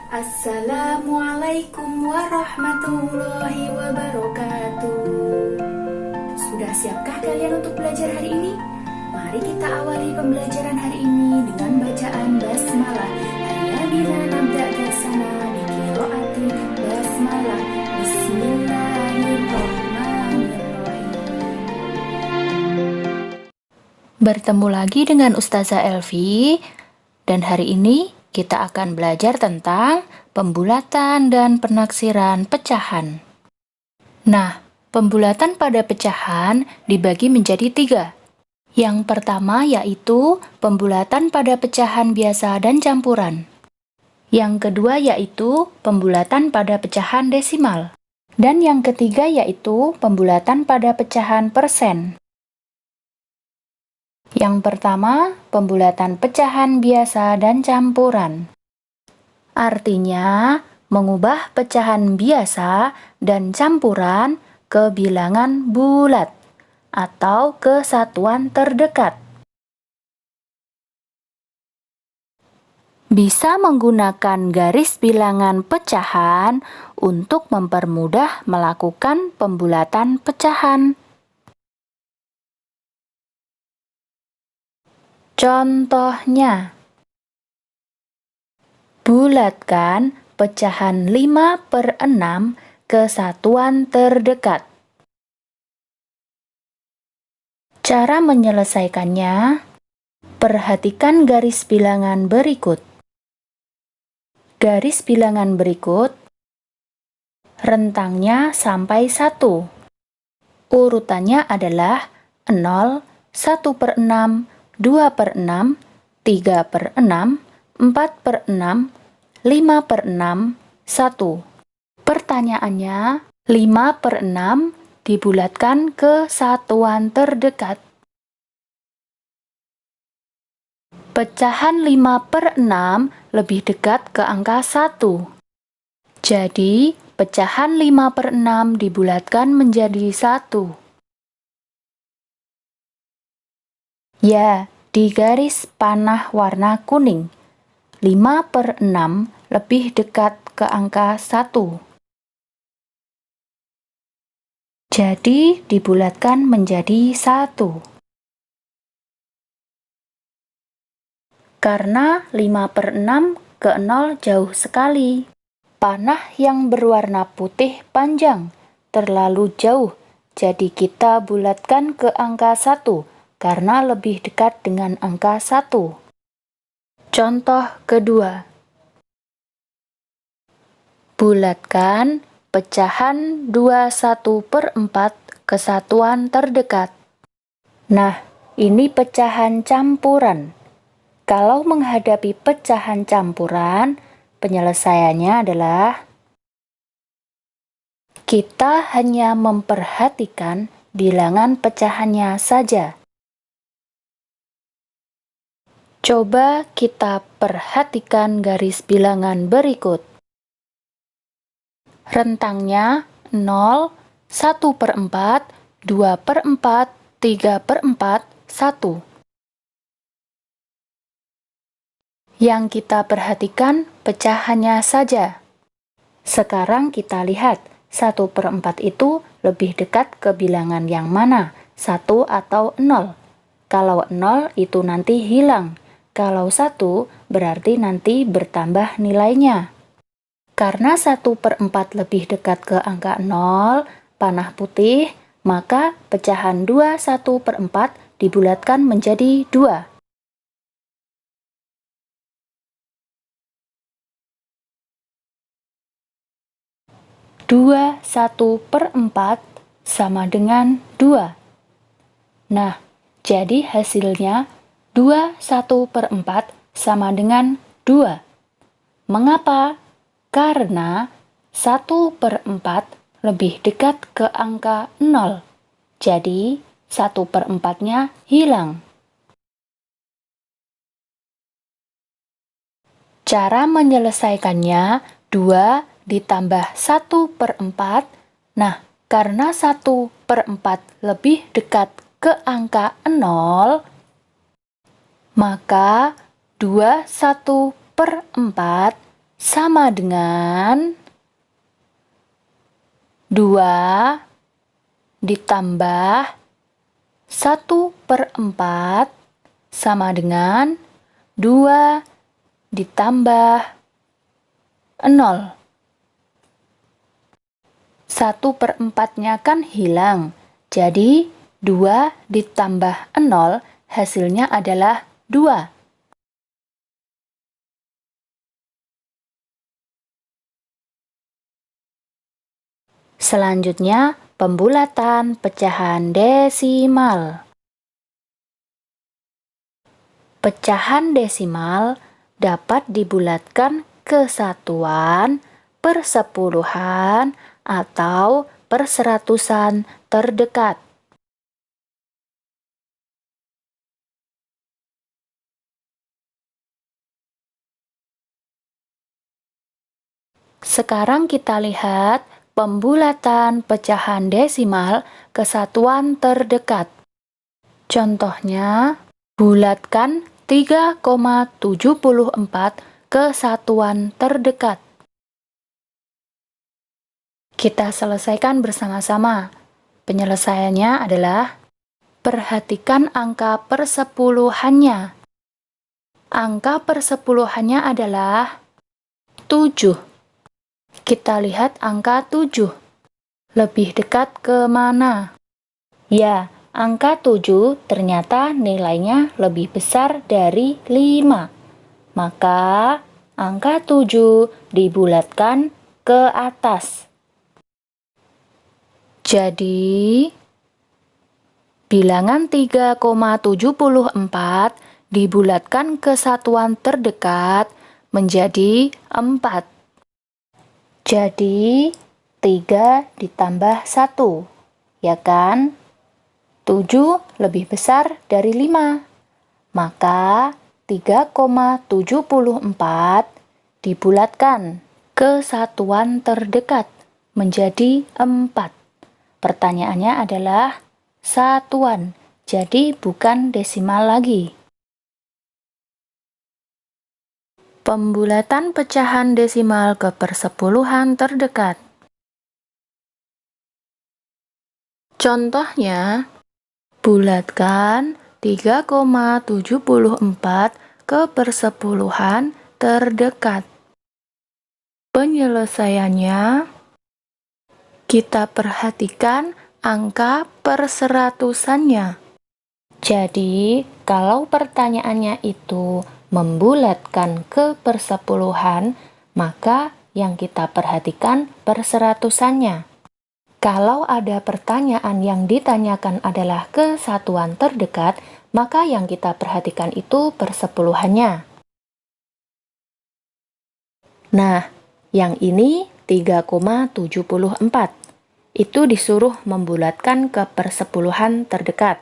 Assalamualaikum warahmatullahi wabarakatuh. Sudah siapkah kalian untuk belajar hari ini? Mari kita awali pembelajaran hari ini dengan bacaan basmalah. Hayya bina nabda bersama di qiraati basmalah. Bismillahirrahmanirrahim. Bertemu lagi dengan Ustazah Elvi, dan hari ini kita akan belajar tentang pembulatan dan penaksiran pecahan. Nah, pembulatan pada pecahan dibagi menjadi 3. Yang pertama yaitu pembulatan pada pecahan biasa dan campuran. Yang kedua yaitu pembulatan pada pecahan desimal. Dan yang ketiga yaitu pembulatan pada pecahan persen. Yang pertama, pembulatan pecahan biasa dan campuran. Artinya, mengubah pecahan biasa dan campuran ke bilangan bulat atau ke satuan terdekat. Bisa menggunakan garis bilangan pecahan untuk mempermudah melakukan pembulatan pecahan. Contohnya, bulatkan pecahan 5/6 ke satuan terdekat. Cara menyelesaikannya, perhatikan garis bilangan berikut. Garis bilangan berikut, rentangnya sampai 1. Urutannya adalah 0, 1/6, 2/6, 3/6, 4/6, 5/6, 1. Pertanyaannya, 5/6 dibulatkan ke satuan terdekat. Pecahan 5/6 lebih dekat ke angka 1. Jadi, pecahan 5/6 dibulatkan menjadi 1. Ya, di garis panah warna kuning, 5/6 lebih dekat ke angka 1. Jadi, dibulatkan menjadi 1. Karena 5/6 ke 0 jauh sekali. Panah yang berwarna putih panjang, terlalu jauh, jadi kita bulatkan ke angka 1. Karena lebih dekat dengan angka 1. Contoh kedua. Bulatkan pecahan 21/4 ke satuan terdekat. Nah, ini pecahan campuran. Kalau menghadapi pecahan campuran, penyelesaiannya adalah kita hanya memperhatikan bilangan pecahannya saja. Coba kita perhatikan garis bilangan berikut. Rentangnya 0, 1/4, 2/4, 3/4, 1. Yang kita perhatikan pecahannya saja. Sekarang kita lihat, 1/4 itu lebih dekat ke bilangan yang mana? 1 atau 0? Kalau 0 itu nanti hilang. Kalau 1 berarti nanti bertambah nilainya. Karena 1/4 lebih dekat ke angka 0, panah putih, maka pecahan 21/4 dibulatkan menjadi 2. Dua 1/4 sama dengan 2. Nah, jadi hasilnya 2 1/4 sama dengan 2. Mengapa? Karena 1/4 lebih dekat ke angka 0. Jadi, 1/4-nya hilang. Cara menyelesaikannya, 2 ditambah 1/4. Nah, karena 1/4 lebih dekat ke angka 0, maka 2 1/4 sama dengan 2 ditambah 1/4 sama dengan 2 ditambah 0. 1/4-nya kan hilang, jadi 2 ditambah 0 hasilnya adalah 2. Selanjutnya, pembulatan pecahan desimal. Pecahan desimal dapat dibulatkan ke satuan, persepuluhan, atau perseratusan terdekat. Sekarang kita lihat pembulatan pecahan desimal ke satuan terdekat. Contohnya, bulatkan 3,74 ke satuan terdekat. Kita selesaikan bersama-sama. Penyelesaiannya adalah perhatikan angka persepuluhannya. Angka persepuluhannya adalah 7. Kita lihat angka 7. Lebih dekat ke mana? Ya, angka 7 ternyata nilainya lebih besar dari 5. Maka, angka 7 dibulatkan ke atas. Jadi, bilangan 3,74 dibulatkan ke satuan terdekat menjadi 4. Jadi, 3 ditambah 1, ya kan? 7 lebih besar dari 5. Maka, 3,74 dibulatkan ke satuan terdekat menjadi 4. Pertanyaannya adalah satuan, jadi bukan desimal lagi. Pembulatan pecahan desimal ke persepuluhan terdekat. Contohnya, bulatkan 3,74 ke persepuluhan terdekat. Penyelesaiannya, kita perhatikan angka perseratusannya. Jadi, kalau pertanyaannya itu membulatkan ke persepuluhan, maka yang kita perhatikan perseratusannya. Kalau ada pertanyaan yang ditanyakan adalah ke satuan terdekat, maka yang kita perhatikan itu persepuluhannya. Nah, yang ini 3,74. Itu disuruh membulatkan ke persepuluhan terdekat.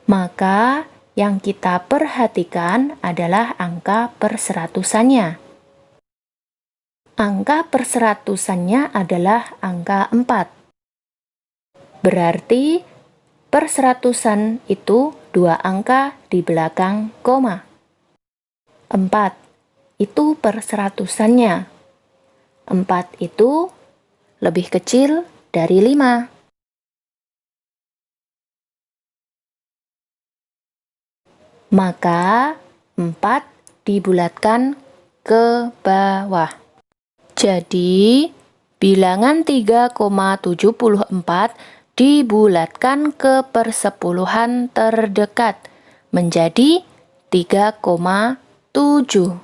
Maka, yang kita perhatikan adalah angka perseratusannya. Angka perseratusannya adalah angka 4. Berarti, perseratusan itu 2 angka di belakang koma. 4 itu perseratusannya. 4 itu lebih kecil dari 5. Maka 4 dibulatkan ke bawah. Jadi, bilangan 3,74 dibulatkan ke persepuluhan terdekat menjadi 3,7.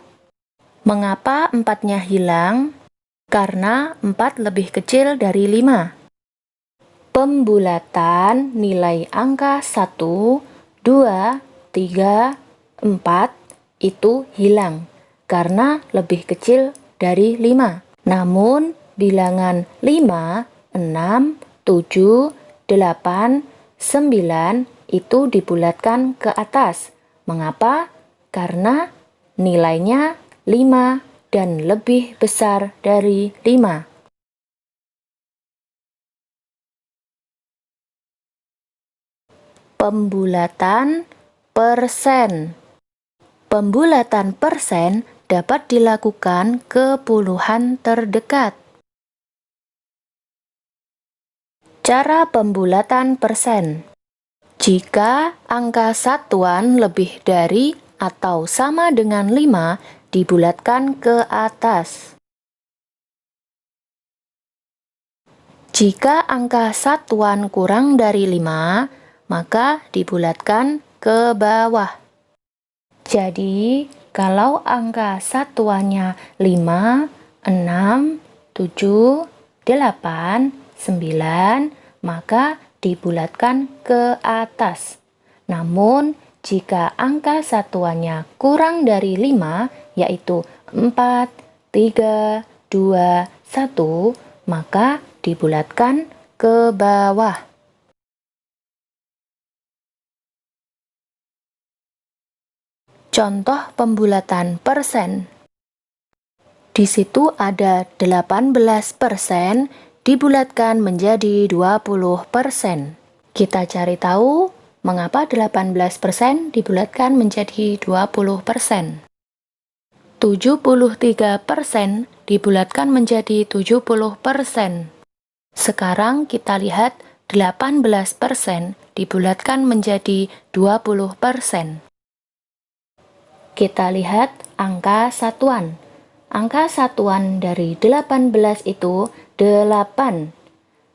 Mengapa 4-nya hilang? Karena 4 lebih kecil dari 5. Pembulatan nilai angka 1, 2, 3, 4 itu hilang karena lebih kecil dari 5. Namun, bilangan 5, 6, 7, 8, 9 itu dibulatkan ke atas. Mengapa? Karena nilainya 5 dan lebih besar dari 5. Pembulatan persen. Pembulatan persen dapat dilakukan ke puluhan terdekat. Cara pembulatan persen. Jika angka satuan lebih dari atau sama dengan 5, dibulatkan ke atas. Jika angka satuan kurang dari 5, maka dibulatkan ke bawah. Jadi, kalau angka satuannya 5, 6, 7, 8, 9, maka dibulatkan ke atas. Namun, jika angka satuannya kurang dari 5, yaitu 4, 3, 2, 1, maka dibulatkan ke bawah. Contoh pembulatan persen. Di situ ada 18% dibulatkan menjadi 20%. Kita cari tahu mengapa 18% dibulatkan menjadi 20%. 73% dibulatkan menjadi 70%. Sekarang kita lihat 18% dibulatkan menjadi 20%. Kita lihat angka satuan. Angka satuan dari 18 itu 8.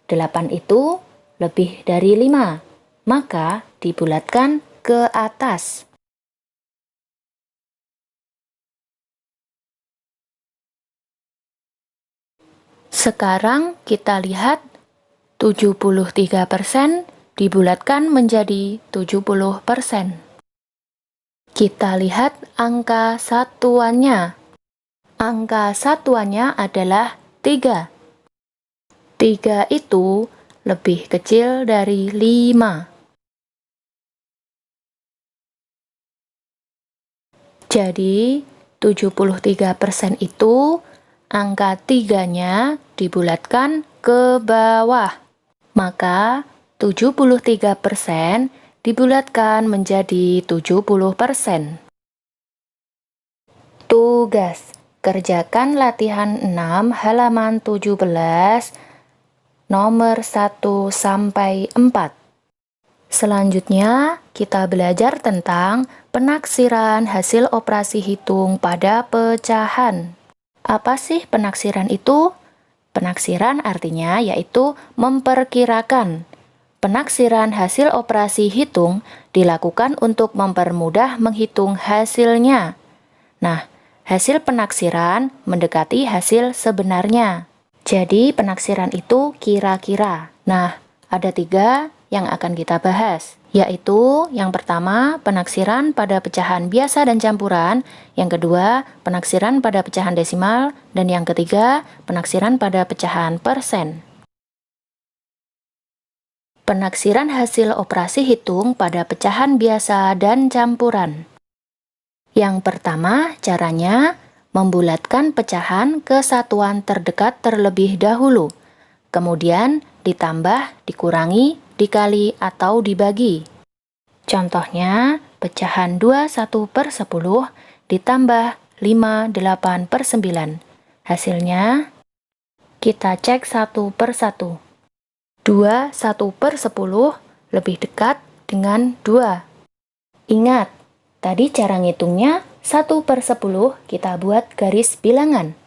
8 itu lebih dari 5, maka dibulatkan ke atas. Sekarang kita lihat 73% dibulatkan menjadi 70%. Kita lihat angka satuannya. Angka satuannya adalah 3. 3 itu lebih kecil dari 5. Jadi, 73% itu angka 3-nya dibulatkan ke bawah. Maka, 73% dibulatkan menjadi 70%. Tugas. Kerjakan latihan 6 halaman 17 nomor 1 sampai 4. Selanjutnya, kita belajar tentang penaksiran hasil operasi hitung pada pecahan. Apa sih penaksiran itu? Penaksiran artinya yaitu memperkirakan. Penaksiran hasil operasi hitung dilakukan untuk mempermudah menghitung hasilnya. Nah, hasil penaksiran mendekati hasil sebenarnya. Jadi, penaksiran itu kira-kira. Nah, ada 3 yang akan kita bahas, yaitu yang pertama, penaksiran pada pecahan biasa dan campuran, yang kedua, penaksiran pada pecahan desimal, dan yang ketiga, penaksiran pada pecahan persen. Penaksiran hasil operasi hitung pada pecahan biasa dan campuran. Yang pertama, caranya membulatkan pecahan ke satuan terdekat terlebih dahulu, kemudian ditambah, dikurangi, dikali, atau dibagi. Contohnya, pecahan 21/10 ditambah 58/9. Hasilnya, kita cek 1/1. 21/10 lebih dekat dengan 2. Ingat, tadi cara ngitungnya 1/10 kita buat garis bilangan.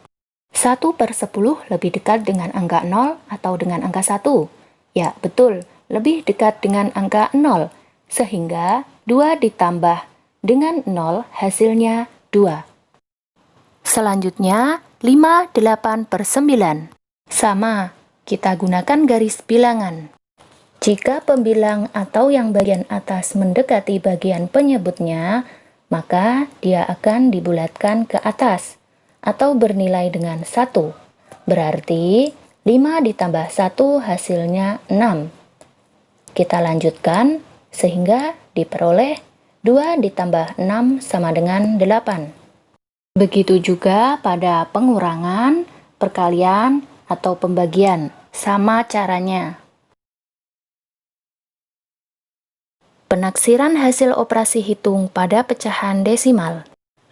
1/10 lebih dekat dengan angka 0 atau dengan angka 1? Ya, betul, lebih dekat dengan angka 0, sehingga 2 ditambah dengan 0 hasilnya 2. Selanjutnya, 58/9. Sama, kita gunakan garis bilangan. Jika pembilang atau yang bagian atas mendekati bagian penyebutnya, maka dia akan dibulatkan ke atas atau bernilai dengan 1. Berarti 5 ditambah 1 hasilnya 6. Kita lanjutkan sehingga diperoleh 2 ditambah 6 sama dengan 8. Begitu juga pada pengurangan, perkalian, atau pembagian. Sama caranya. Penaksiran hasil operasi hitung pada pecahan desimal.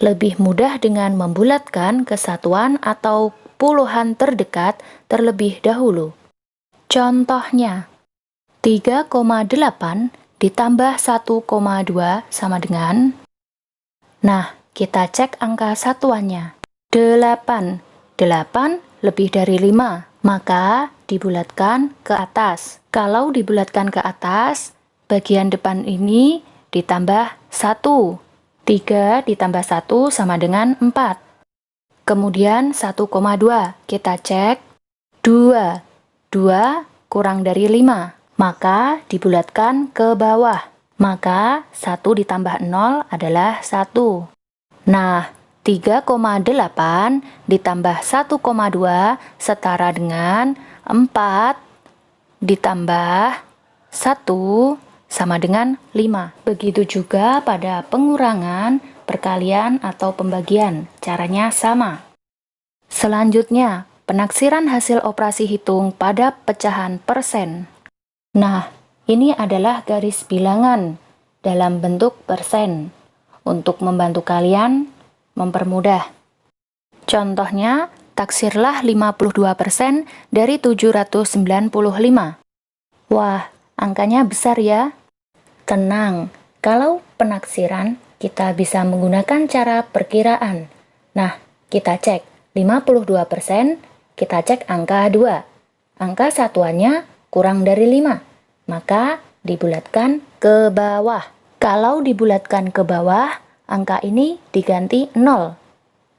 Lebih mudah dengan membulatkan kesatuan atau puluhan terdekat terlebih dahulu. Contohnya, 3,8 ditambah 1,2 sama dengan... Nah, kita cek angka satuannya. 8. 8 lebih dari 5, maka dibulatkan ke atas. Kalau dibulatkan ke atas, bagian depan ini ditambah 1. 3 ditambah 1 sama dengan 4. Kemudian 1,2, kita cek. 2. 2 kurang dari 5, maka dibulatkan ke bawah. Maka 1 ditambah 0 adalah 1. Nah, 3,8 ditambah 1,2 setara dengan 4 ditambah 1 sama dengan 5. Begitu juga pada pengurangan, perkalian, atau pembagian. Caranya sama. Selanjutnya, penaksiran hasil operasi hitung pada pecahan persen. Nah, ini adalah garis bilangan dalam bentuk persen untuk membantu kalian mempermudah. Contohnya, taksirlah 52% dari 795. Wah, angkanya besar ya. Tenang, kalau penaksiran kita bisa menggunakan cara perkiraan. Nah, kita cek 52%, kita cek angka 2. Angka satuannya kurang dari 5. Maka dibulatkan ke bawah. Kalau dibulatkan ke bawah, angka ini diganti 0,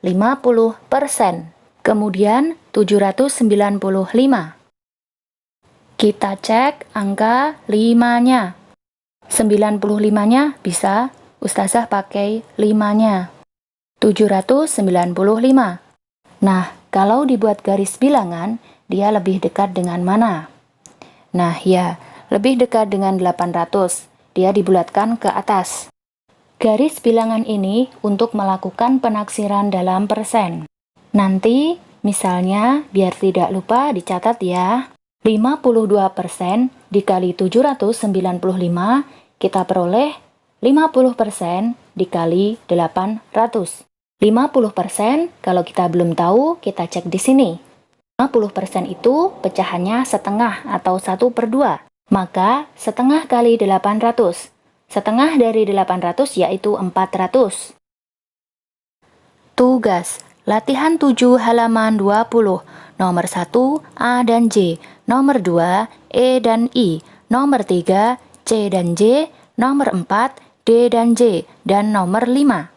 50%. Kemudian 795. Kita cek angka 5-nya. 95-nya bisa Ustazah pakai 5-nya. 795. Nah, kalau dibuat garis bilangan, dia lebih dekat dengan mana? Nah, ya, lebih dekat dengan 800, dia dibulatkan ke atas. Garis bilangan ini untuk melakukan penaksiran dalam persen. Nanti, misalnya, biar tidak lupa dicatat ya, 52% dikali 795, kita peroleh 50% dikali 800. 50% kalau kita belum tahu, kita cek di sini. 50% itu pecahannya setengah atau 1/2. Maka setengah kali 800. Setengah dari 800 yaitu 400. Tugas latihan 7 halaman 20. Nomor 1 A dan J, nomor 2 E dan I, nomor 3 C dan J, nomor 4 D dan J, dan nomor 5.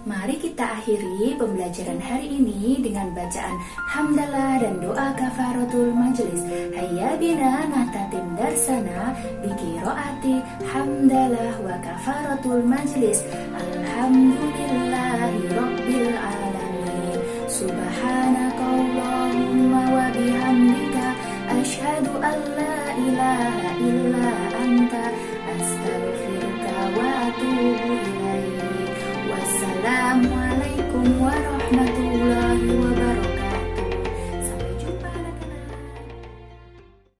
Mari kita akhiri pembelajaran hari ini dengan bacaan hamdalah dan doa kafaratul majelis. Hayya bina nahtatim darsana biqiraati hamdalah wa kafaratul majelis. Alhamdulillahi rabbil alamin. Subhanakallahumma wa bihamdika asyhadu an la ilaha illa anta astaghfiruka wa atubu ilaik. Wassalamualaikum warahmatullahi